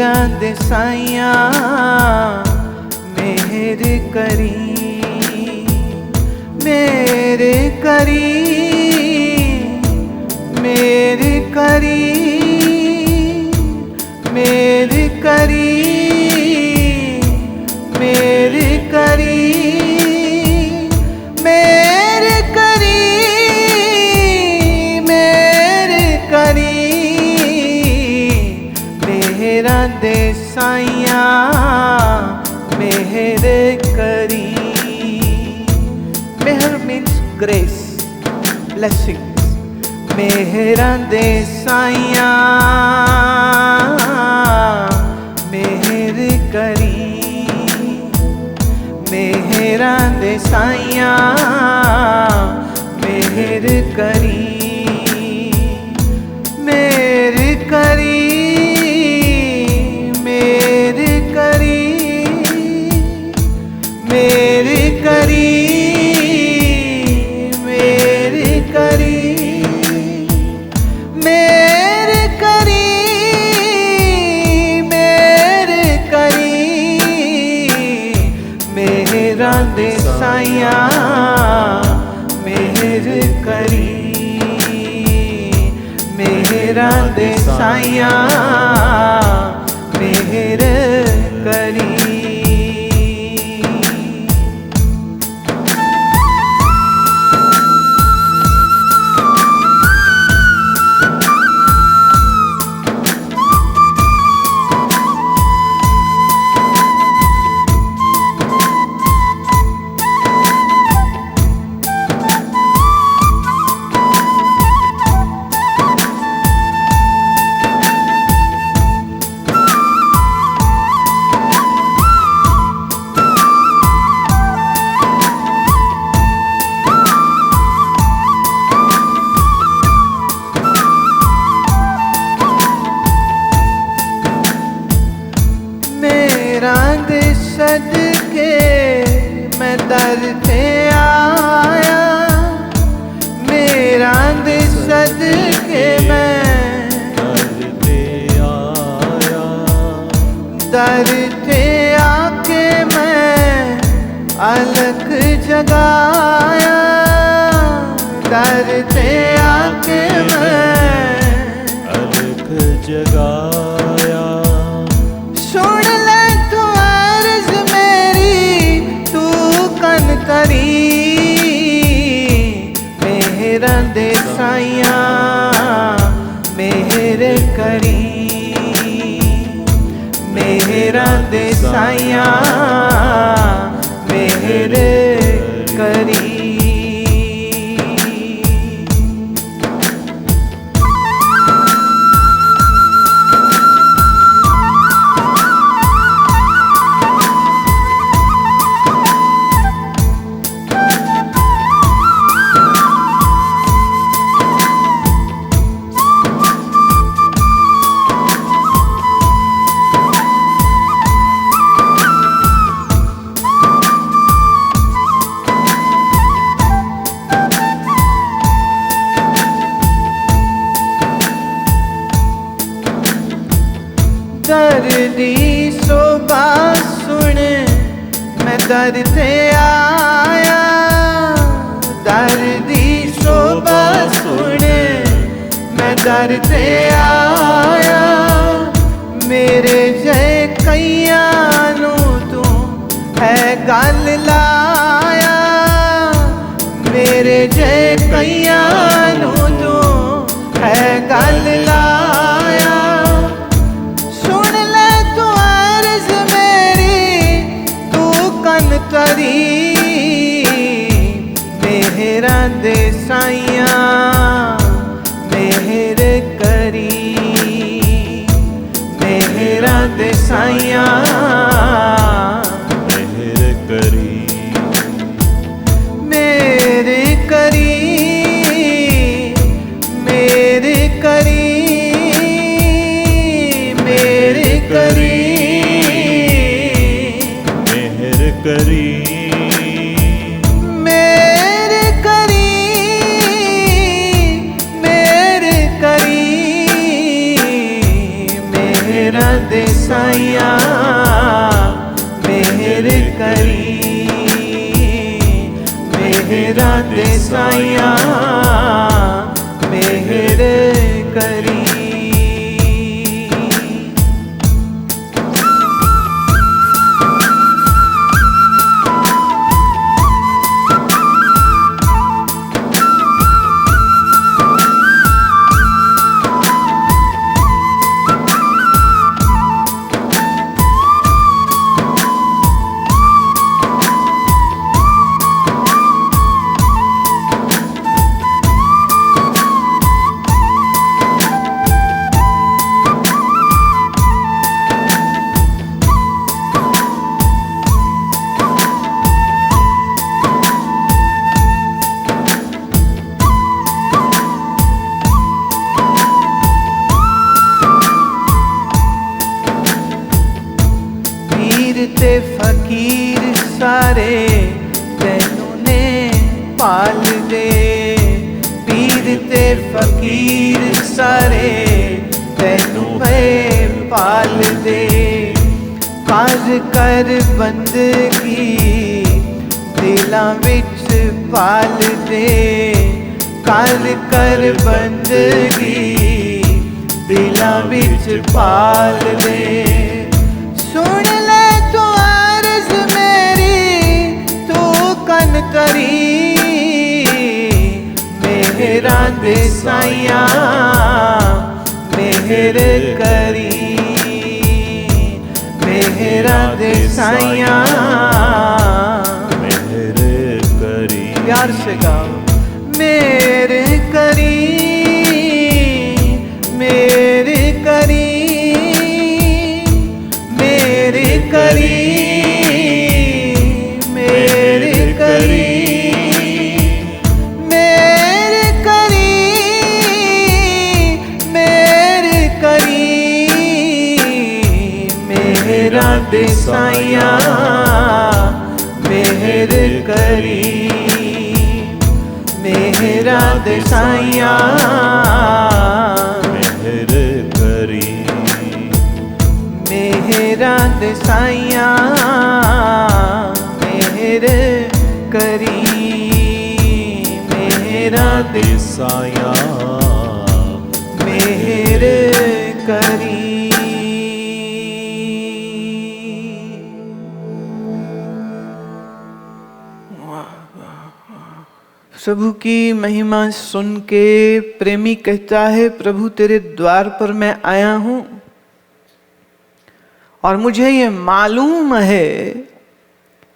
मेहरा दे साइया मेहर करी, मेरे करी, मेरे करी, मेरे करी, मेरे करी, मेरे करी, मेरे करी, मेहरा दे साइया मेहर करी। मेहर means grace, blessings. मेहरा दे साइया मेहर करी, मेहरा दे साइया मेहर करी, मेहर करी, मेहर करी, मेहर करी, मेहर करी, मेहर करी, मेहर करी, मेहरा दे साइया मेहर करी, मेहरा दे साइया मेहर करी। सदके मैं दर पे आया, मेरा दे सदके मैं दर पे आया, दर पे आके मैं अलग जगाया, दर पे आके मैं अलग जगाया। सुन ले तू अर्ज मेरी, तू कन करी, मेहरा दे साइया मेहर करी, मेहरा दे साइया मेहर करी। दर्दी सोबा सुन मैं दर पे आया, दर्दी सोबा सुन मैं दर पे आया, मेरे जय कैया नू तू है गल लाया, मेरे जय कैया नू तू है गल लाया। करी मेहरा दे साइया मेहर करी, मेहरा दे साइया मेहर करी, मेरे करी, मेरे करी, मेरे करी, करी, मेरे करी, मेरे करी, मेहरा दे मेहरा दे साईं मेहर करी। ते फकीर सारे तैनू ने पाल दे। पीर ते फकीर सारे तैनू पे पाल दे। काज कर बंदगी दिलां विच पाल दे। काज कर बंदगी दिलां विच पाल दे। सुन ले तू अर्ज मेरी तू कन करी। मेहरा दे साईं मेहर करी। मेहरा दे साईं मेहर करी। प्यार से गाओ। मेहर करी मेहर करी करी मेरे करी मेरे करी मेरे करी। मेहरा दे साईं मेहर करी। मेहरा दे साईं मेहर करी। मेहरा दे साईं मेहर करी। मेहरा दे साईं मेहर करी। प्रभु की महिमा सुन के प्रेमी कहता है, प्रभु तेरे द्वार पर मैं आया हूं और मुझे ये मालूम है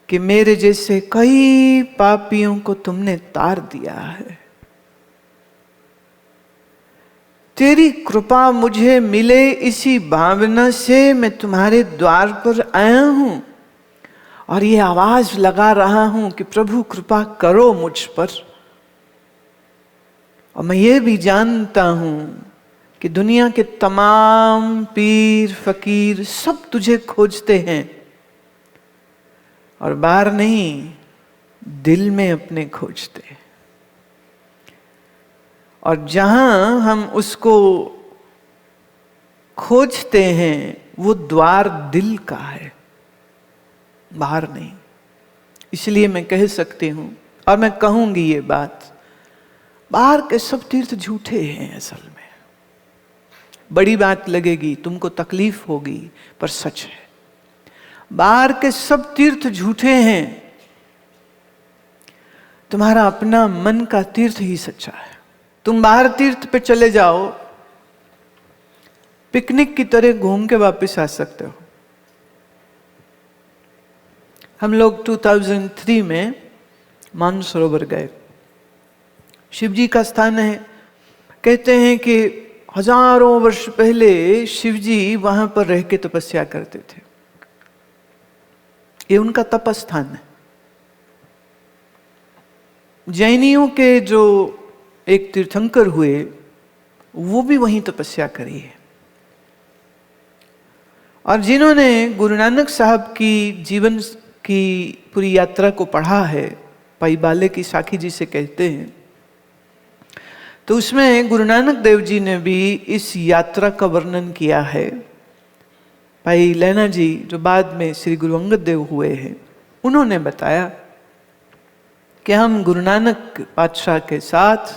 कि मेरे जैसे कई पापियों को तुमने तार दिया है। तेरी कृपा मुझे मिले इसी भावना से मैं तुम्हारे द्वार पर आया हूं और ये आवाज लगा रहा हूं कि प्रभु कृपा करो मुझ पर। और मैं ये भी जानता हूं कि दुनिया के तमाम पीर फकीर सब तुझे खोजते हैं और बाहर नहीं दिल में अपने खोजते हैं। और जहां हम उसको खोजते हैं वो द्वार दिल का है, बाहर नहीं। इसलिए मैं कह सकती हूं और मैं कहूंगी ये बात, बाहर के सब तीर्थ झूठे हैं। असल में बड़ी बात लगेगी, तुमको तकलीफ होगी, पर सच है। बाहर के सब तीर्थ झूठे हैं, तुम्हारा अपना मन का तीर्थ ही सच्चा है। तुम बाहर तीर्थ पे चले जाओ, पिकनिक की तरह घूम के वापस आ सकते हो। हम लोग 2003 में मानसरोवर गए। शिव जी का स्थान है। कहते हैं कि हजारों वर्ष पहले शिव जी वहां पर रह के तपस्या करते थे। ये उनका तप स्थान है। जैनियों के जो एक तीर्थंकर हुए वो भी वहीं तपस्या करी है। और जिन्होंने गुरु नानक साहब की जीवन की पूरी यात्रा को पढ़ा है, पाई बाले की साखी जी से कहते हैं, तो उसमें गुरु नानक देव जी ने भी इस यात्रा का वर्णन किया है। भाई लैना जी जो बाद में श्री गुरु अंगद देव हुए हैं, उन्होंने बताया कि हम गुरु नानक पातशाह के साथ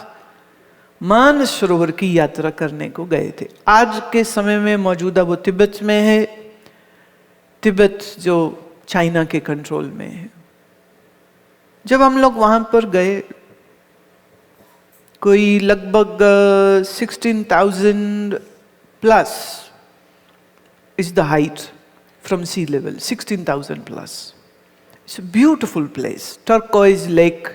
मानस सरोवर की यात्रा करने को गए थे। आज के समय में मौजूदा वो तिब्बत में है, तिब्बत जो चाइना के कंट्रोल में है। जब हम लोग वहां पर गए, कोई लगभग 16,000 plus is the height from sea level, 16,000 plus. It's a beautiful place, turquoise lake.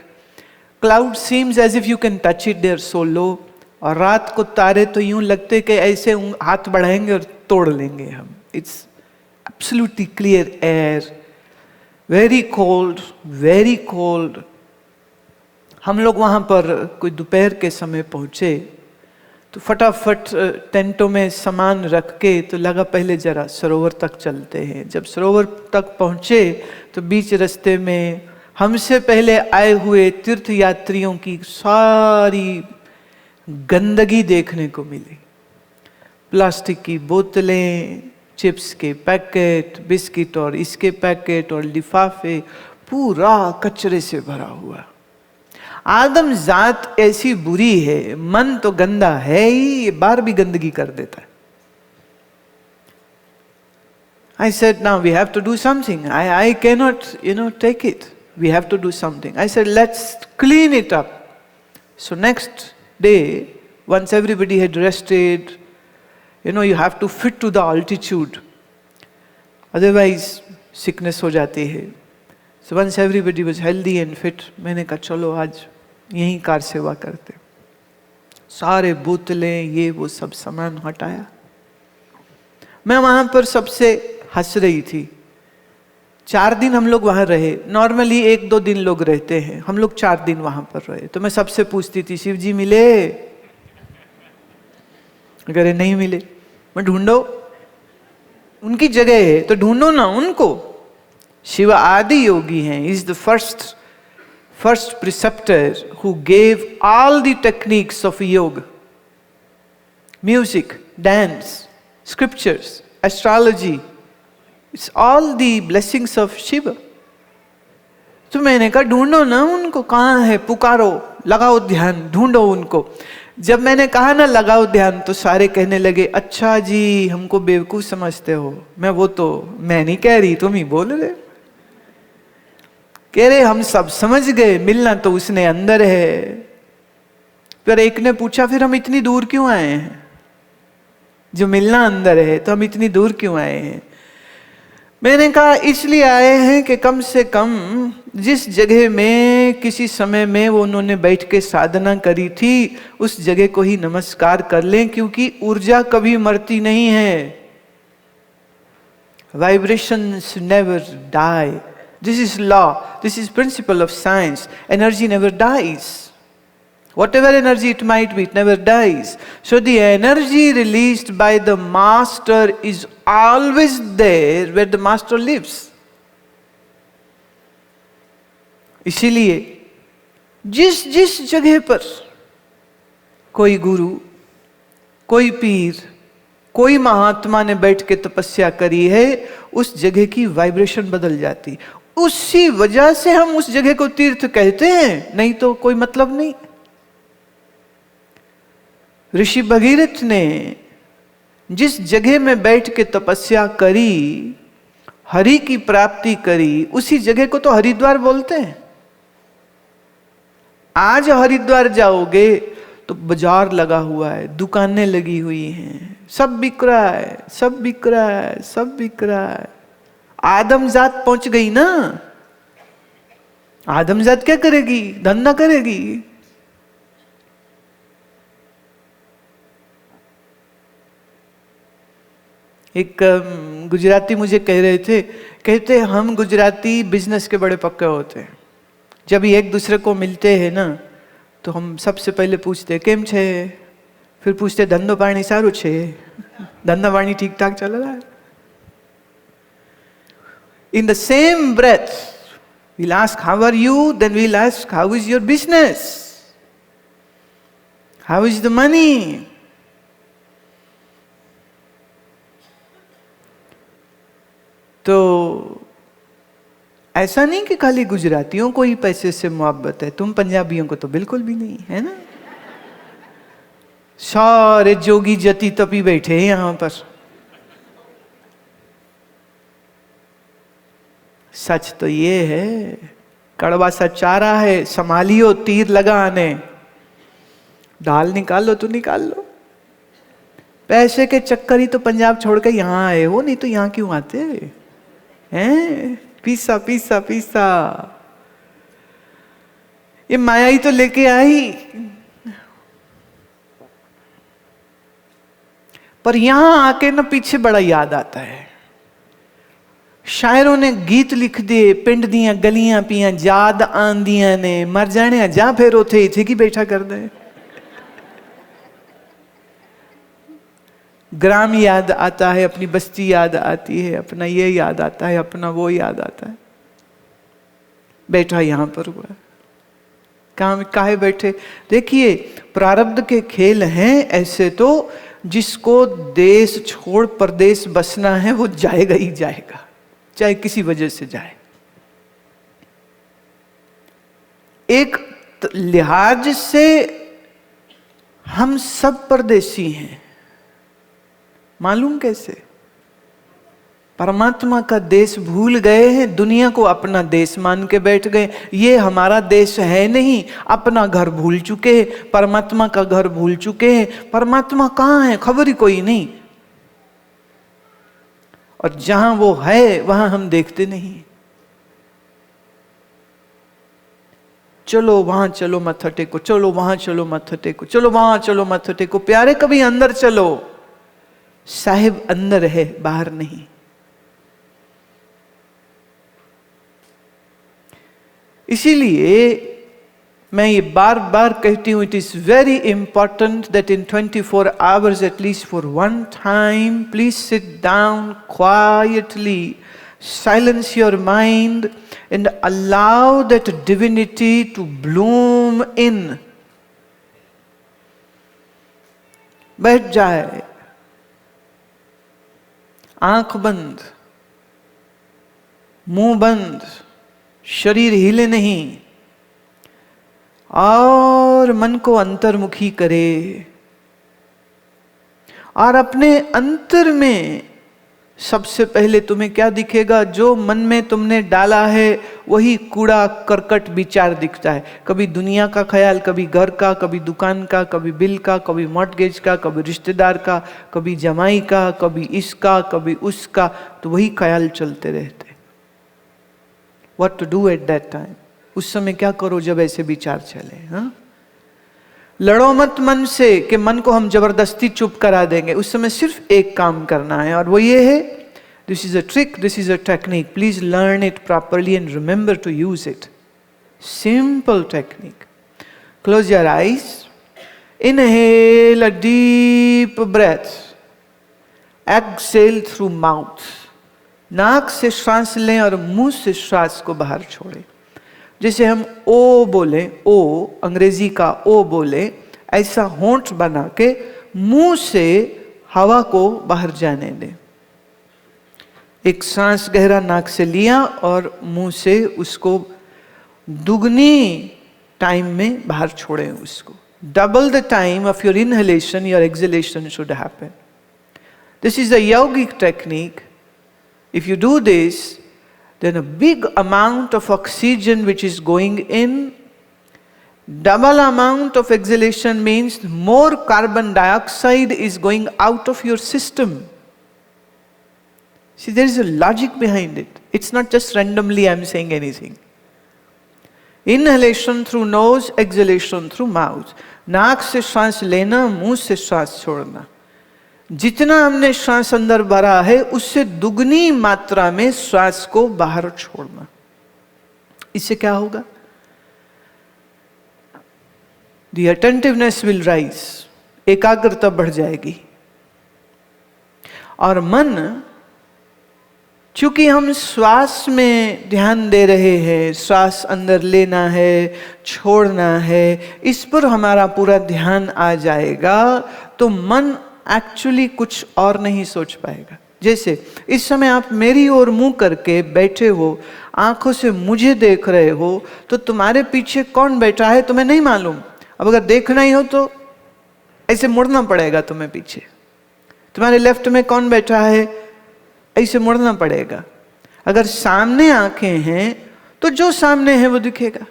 Cloud seems as if you can touch it, they are so low. और रात को तारे तो यूं लगते कि ऐसे हाथ बढ़ाएंगे और तोड़ लेंगे हम। It's absolutely clear air, very cold, very cold. हम लोग वहाँ पर कोई दोपहर के समय पहुँचे तो फटाफट टेंटों में सामान रख के तो लगा पहले जरा सरोवर तक चलते हैं। जब सरोवर तक पहुँचे तो बीच रास्ते में हमसे पहले आए हुए तीर्थ यात्रियों की सारी गंदगी देखने को मिली। प्लास्टिक की बोतलें, चिप्स के पैकेट, बिस्किट और इसके पैकेट और लिफाफे, पूरा कचरे से भरा हुआ। आदम जात ऐसी बुरी है, मन तो गंदा है ही, ये बाहर भी गंदगी कर देता है। I said, now we have to do something. I cannot, take it. We have to do something. I said, let's clean it up. So next day, once everybody had rested, you have to fit to the altitude. Otherwise, sickness हो जाती है. So once everybody was healthy and fit, मैंने कहा चलो आज यहीं car सेवा करते। सारे बोतलें ये वो सब सामान हटाया। मैं वहां पर सबसे हंस रही थी। 4 दिन हम लोग वहां रहे। नॉर्मली 1-2 दिन लोग रहते हैं, हम लोग 4 दिन वहां पर रहे। तो मैं सबसे पूछती थी, शिव जी मिले? अगर नहीं मिले, मैं ढूंढो, उनकी जगह है तो ढूंढो ना उनको। शिव आदि योगी हैं, is the first preceptor who gave all the techniques of yoga, music, dance, scriptures, astrology. It's all the blessings of Shiva. तो मैंने कहा ढूंढो ना उनको, कहाँ है, पुकारो, लगाओ ध्यान, ढूंढो उनको। जब मैंने कहा ना लगाओ ध्यान तो सारे कहने लगे, अच्छा जी हमको बेवकूफ समझते हो। मैं नहीं कह रही, तुम ही बोल रहे। कह रहे हम सब समझ गए, मिलना तो उसने अंदर है। फिर एक ने पूछा, फिर हम इतनी दूर क्यों आए हैं? जो मिलना अंदर है तो हम इतनी दूर क्यों आए हैं? मैंने कहा इसलिए आए हैं कि कम से कम जिस जगह में किसी समय में वो उन्होंने बैठ के साधना करी थी उस जगह को ही नमस्कार कर लें, क्योंकि ऊर्जा कभी मरती नहीं है। Vibrations never die. This is law. This is principle of science. Energy never dies. Whatever energy it might be, it never dies. So the energy released by the master is always there where the master lives. इसीलिए जिस जगह पर कोई गुरु, कोई पीर, कोई महात्मा ने बैठ के तपस्या करी है, उस जगह की वाइब्रेशन बदल जाती। उसी वजह से हम उस जगह को तीर्थ कहते हैं, नहीं तो कोई मतलब नहीं। ऋषि भगीरथ ने जिस जगह में बैठ के तपस्या करी, हरि की प्राप्ति करी, उसी जगह को तो हरिद्वार बोलते हैं। आज हरिद्वार जाओगे तो बाजार लगा हुआ है, दुकानें लगी हुई हैं, सब बिक रहा है, सब बिक रहा है, सब बिक रहा है। आदमजात पहुंच गई ना। आदमजात क्या करेगी? धंधा करेगी। एक गुजराती मुझे कह रहे थे, कहते हम गुजराती बिजनेस के बड़े पक्के होते हैं। जब एक दूसरे को मिलते हैं ना तो हम सबसे पहले पूछते केम छे, फिर पूछते धंधो पानी सारू छे, धंधा पानी ठीक ठाक चल रहा है। In the same breath, we'll ask, how are you? Then we'll ask, how is your business? How is the money? तो ऐसा नहीं कि खाली गुजरातियों को ही पैसे से मोहब्बत है, तुम पंजाबियों को तो बिल्कुल भी नहीं है ना। सारे जोगी जति तपी बैठे हैं यहां पर। सच तो ये है, कड़वा सा चारा है, संभालियो तीर लगा आने। दाल निकालो तो निकाल लो। पैसे के चक्कर ही तो पंजाब छोड़ के यहां आए हो, नहीं तो यहां क्यों आते हैं? पीसा पीसा पीसा, ये माया ही तो लेके आई। पर यहां आके ना पीछे बड़ा याद आता है। शायरों ने गीत लिख दिए, पिंड दियां गलियां पियां याद आंदियां ने, मर जाने जा फिर उथे इथे की बैठा कर दे। ग्राम याद आता है, अपनी बस्ती याद आती है, अपना ये याद आता है, अपना वो याद आता है। बैठा यहां पर हुआ, कहां काहे बैठे? देखिए प्रारब्ध के खेल हैं ऐसे, तो जिसको देश छोड़ परदेश बसना है वो जाएगा ही जाएगा, चाहे किसी वजह से जाए। एक लिहाज से हम सब परदेशी हैं। मालूम कैसे? परमात्मा का देश भूल गए हैं, दुनिया को अपना देश मान के बैठ गए। ये हमारा देश है नहीं, अपना घर भूल चुके हैं, परमात्मा का घर भूल चुके हैं। परमात्मा कहाँ है खबर ही कोई नहीं, और जहां वो है वहां हम देखते नहीं। चलो वहां चलो मत्था टेको, चलो वहां चलो मत्था टेको, चलो वहां चलो मत्था टेको। प्यारे कभी अंदर चलो, साहिब अंदर है बाहर नहीं। इसीलिए मैं ये बार बार कहती हूं, it is very important that in 24 hours at least for one time please sit down quietly, silence your mind and allow that divinity to bloom in. बैठ जाए, आंख बंद, मुंह बंद, शरीर हिले नहीं, और मन को अंतर्मुखी करे। और अपने अंतर में सबसे पहले तुम्हें क्या दिखेगा? जो मन में तुमने डाला है वही कूड़ा करकट विचार दिखता है। कभी दुनिया का ख्याल, कभी घर का, कभी दुकान का, कभी बिल का, कभी मॉर्टगेज का, कभी रिश्तेदार का, कभी जमाई का, कभी इसका, कभी उसका, तो वही ख्याल चलते रहते। What to do at that time? उस समय क्या करो जब ऐसे विचार चले? हाँ, लड़ो मत मन से कि मन को हम जबरदस्ती चुप करा देंगे। उस समय सिर्फ एक काम करना है, और वो ये है, this is a trick, this is a technique, please learn it properly and remember to use it. Simple technique. Close your eyes, inhale a deep breath, exhale through mouth. नाक से श्वास लें और मुंह से श्वास को बाहर छोड़ें। जैसे हम ओ बोले, ओ अंग्रेजी का ओ बोले, ऐसा होंठ बना के मुंह से हवा को बाहर जाने दें। एक सांस गहरा नाक से लिया और मुंह से उसको दुगनी टाइम में बाहर छोड़ें उसको। Double the time of your inhalation, your exhalation should happen. This is a yogic technique. If you do this, then a big amount of oxygen which is going in, double amount of exhalation means more carbon dioxide is going out of your system. See, there is a logic behind it. It's not just randomly I'm saying anything. Inhalation through nose, exhalation through mouth. नाक से श्वास लेना, मुंह से श्वास छोड़ना। जितना हमने श्वास अंदर भरा है उससे दुगनी मात्रा में श्वास को बाहर छोड़ना। इससे क्या होगा? The attentiveness will rise, एकाग्रता बढ़ जाएगी। और मन, चूंकि हम श्वास में ध्यान दे रहे हैं, श्वास अंदर लेना है, छोड़ना है, इस पर हमारा पूरा ध्यान आ जाएगा, तो मन एक्चुअली कुछ और नहीं सोच पाएगा। जैसे इस समय आप मेरी ओर मुंह करके बैठे हो, आंखों से मुझे देख रहे हो तो तुम्हारे पीछे कौन बैठा है तुम्हें नहीं मालूम। अब अगर देखना ही हो तो ऐसे मुड़ना पड़ेगा तुम्हें पीछे। तुम्हारे लेफ्ट में कौन बैठा है, ऐसे मुड़ना पड़ेगा। अगर सामने आंखें हैं तो जो सामने है वो दिखेगा,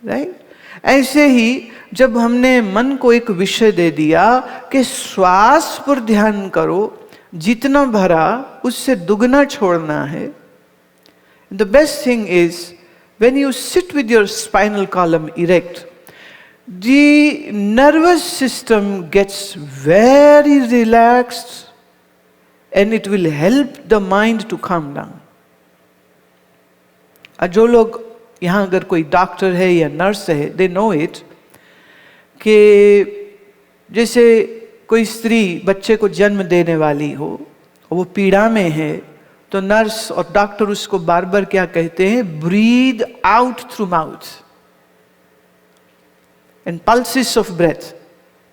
राइट। ऐसे ही जब हमने मन को एक विषय दे दिया कि श्वास पर ध्यान करो, जितना भरा उससे दुगना छोड़ना है। The best thing is when you sit with your spinal column erect, the nervous system gets very relaxed and it will help the mind to calm down. जो लोग यहाँ अगर कोई डॉक्टर है या नर्स है, they know it, कि जैसे कोई स्त्री बच्चे को जन्म देने वाली हो, वो पीड़ा में है, तो नर्स और डॉक्टर उसको बार बार क्या कहते हैं, breathe out through mouth and pulses of breath,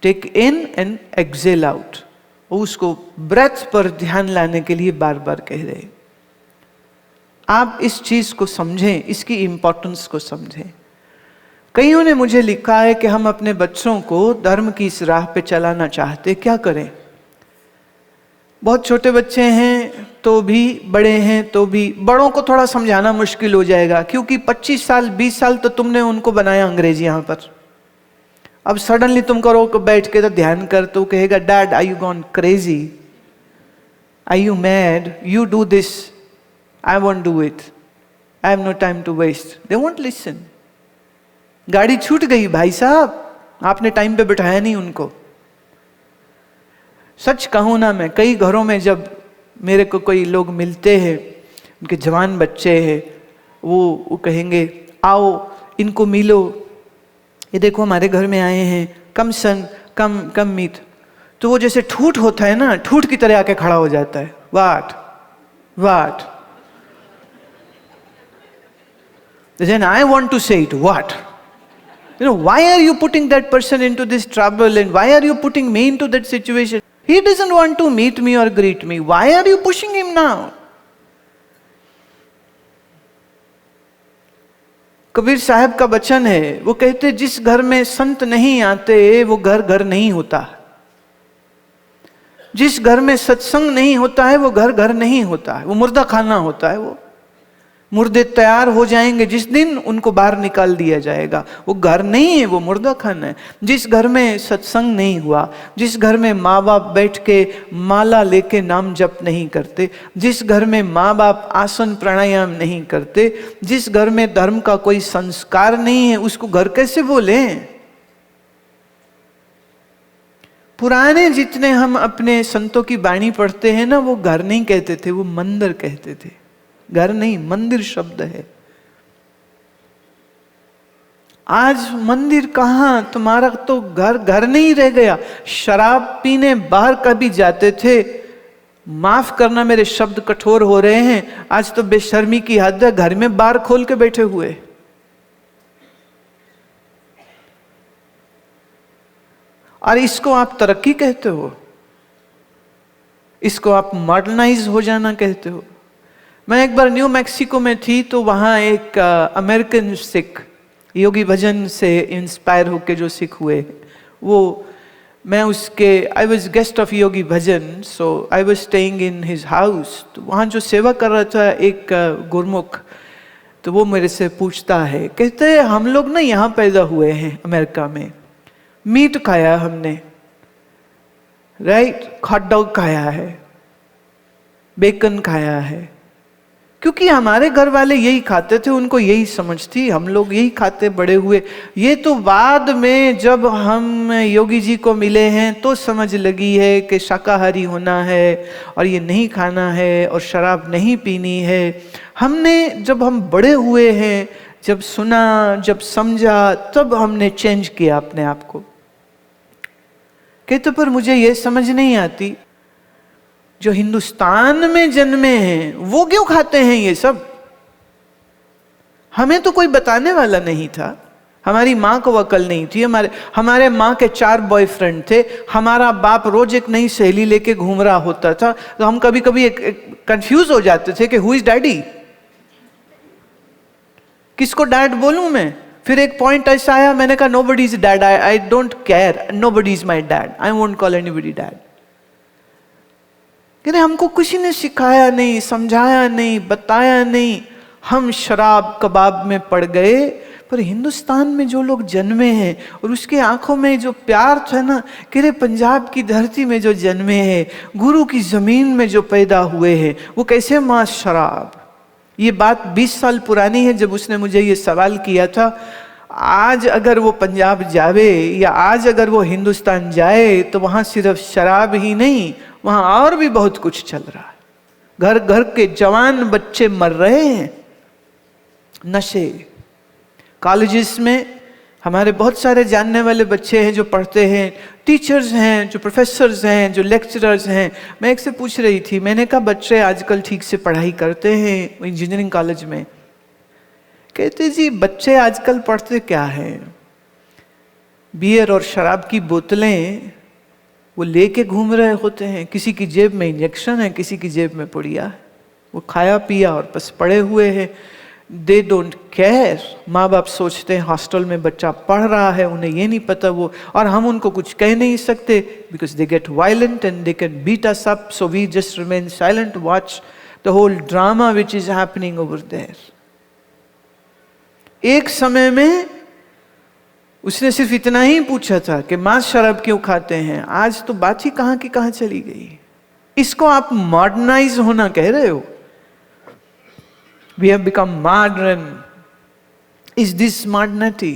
take in and exhale out. वो उसको ब्रेथ पर ध्यान लाने के लिए बार बार कह रहे। आप इस चीज को समझें, इसकी इंपॉर्टेंस को समझें। कईयों ने मुझे लिखा है कि हम अपने बच्चों को धर्म की इस राह पे चलाना चाहते, क्या करें। बहुत छोटे बच्चे हैं तो भी, बड़े हैं तो भी। बड़ों को थोड़ा समझाना मुश्किल हो जाएगा क्योंकि 25 साल 20 साल तो तुमने उनको बनाया अंग्रेजी यहाँ पर। अब सडनली तुम करो कि बैठ के तो ध्यान कर, तो कहेगा dad I you gone crazy, I you mad, you do this, I won't do it, I have no time to waste. They won't listen. गाड़ी छूट गई भाई साहब, आपने टाइम पे बिठाया नहीं उनको। सच कहूं ना, मैं कई घरों में जब मेरे को कोई लोग मिलते हैं, उनके जवान बच्चे हैं, वो कहेंगे आओ इनको मिलो, ये देखो हमारे घर में आए हैं, कम सन कम मीत। तो वो जैसे ठूठ होता है ना, ठूठ की तरह आके खड़ा हो जाता है। वाट then I want to say it, what? You know, why are you putting that person into this trouble and why are you putting me into that situation? He doesn't want to meet me or greet me. Why are you pushing him now? Kabir साहब का वचन है, वो कहते जिस घर में संत नहीं आते वो घर घर नहीं होता। जिस घर में सत्संग नहीं होता है वो घर घर नहीं होता है, वो मुर्दा खाना होता है। वो मुर्दे तैयार हो जाएंगे जिस दिन उनको बाहर निकाल दिया जाएगा। वो घर नहीं है, वो मुर्दा खाना है। जिस घर में सत्संग नहीं हुआ, जिस घर में माँ बाप बैठ के माला लेके नाम जप नहीं करते, जिस घर में माँ बाप आसन प्राणायाम नहीं करते, जिस घर में धर्म का कोई संस्कार नहीं है, उसको घर कैसे बोले। पुराने जितने हम अपने संतों की वाणी पढ़ते हैं ना, वो घर नहीं कहते थे, वो मंदिर कहते थे। घर नहीं, मंदिर शब्द है। आज मंदिर कहां, तुम्हारा तो घर घर नहीं रह गया। शराब पीने बाहर कभी जाते थे, माफ करना मेरे शब्द कठोर हो रहे हैं, आज तो बेशर्मी की हद है, घर में बार खोल के बैठे हुए। और इसको आप तरक्की कहते हो, इसको आप मॉडर्नाइज हो जाना कहते हो। मैं एक बार न्यू मैक्सिको में थी, तो वहाँ एक अमेरिकन सिख, योगी भजन से इंस्पायर होके जो सिख हुए, वो मैं उसके I was guest of Yogi bhajan, so I was staying in his house. तो वहाँ जो सेवा कर रहा था एक गुरमुख, तो वो मेरे से पूछता है, कहते हैं हम लोग ना यहाँ पैदा हुए हैं अमेरिका में, मीट खाया हमने, राइट, हॉट डॉग खाया है, बेकन खाया है, क्योंकि हमारे घर वाले यही खाते थे, उनको यही समझ थी, हम लोग यही खाते बड़े हुए। ये तो बाद में जब हम योगी जी को मिले हैं तो समझ लगी है कि शाकाहारी होना है और ये नहीं खाना है और शराब नहीं पीनी है। हमने जब हम बड़े हुए हैं, जब सुना, जब समझा, तब हमने चेंज किया अपने आप को। कहते पर मुझे ये समझ नहीं आती, जो हिंदुस्तान में जन्मे हैं वो क्यों खाते हैं ये सब। हमें तो कोई बताने वाला नहीं था, हमारी माँ को अकल नहीं थी, हमारे माँ के 4 बॉयफ्रेंड थे, हमारा बाप रोज एक नई सहेली लेके घूम रहा होता था, तो हम कभी कभी कंफ्यूज हो जाते थे कि हु इज डैडी। किसको डैड बोलूं मैं? फिर एक पॉइंट ऐसा आया, मैंने कहा nobody is dad, I don't care, nobody is my dad, I won't call anybody dad. कहते हमको किसी ने सिखाया नहीं, समझाया नहीं, बताया नहीं, हम शराब कबाब में पड़ गए। पर हिंदुस्तान में जो लोग जन्मे हैं और उसके आंखों में जो प्यार था ना, कह रहे पंजाब की धरती में जो जन्मे हैं, गुरु की जमीन में जो पैदा हुए हैं, वो कैसे मां शराब। ये बात 20 साल पुरानी है जब उसने मुझे ये सवाल किया था। आज अगर वो पंजाब जावे या आज अगर वो हिंदुस्तान जाए तो वहां सिर्फ शराब ही नहीं, वहां और भी बहुत कुछ चल रहा है। घर घर के जवान बच्चे मर रहे हैं, नशे। कॉलेजेस में हमारे बहुत सारे जानने वाले बच्चे हैं जो पढ़ते हैं, टीचर्स हैं, जो प्रोफेसर्स हैं, जो लेक्चरर्स हैं। मैं एक से पूछ रही थी, मैंने कहा बच्चे आजकल ठीक से पढ़ाई करते हैं इंजीनियरिंग कॉलेज में? कहते जी बच्चे आजकल पढ़ते क्या हैं, बियर और शराब की बोतलें वो लेके घूम रहे होते हैं। किसी की जेब में इंजेक्शन है, किसी की जेब में पुड़िया है, वो खाया पिया और बस पड़े हुए हैं। They don't care. माँ बाप सोचते हैं हॉस्टल में बच्चा पढ़ रहा है, उन्हें ये नहीं पता वो, और हम उनको कुछ कह नहीं सकते because they get violent and they can beat us up, so we just remain silent, watch the whole drama which is happening over there. एक समय में उसने सिर्फ इतना ही पूछा था कि मां शराब क्यों खाते हैं, आज तो बात ही कहां की कहां चली गई। इसको आप मॉडर्नाइज होना कह रहे हो? We have become modern. Is this modernity?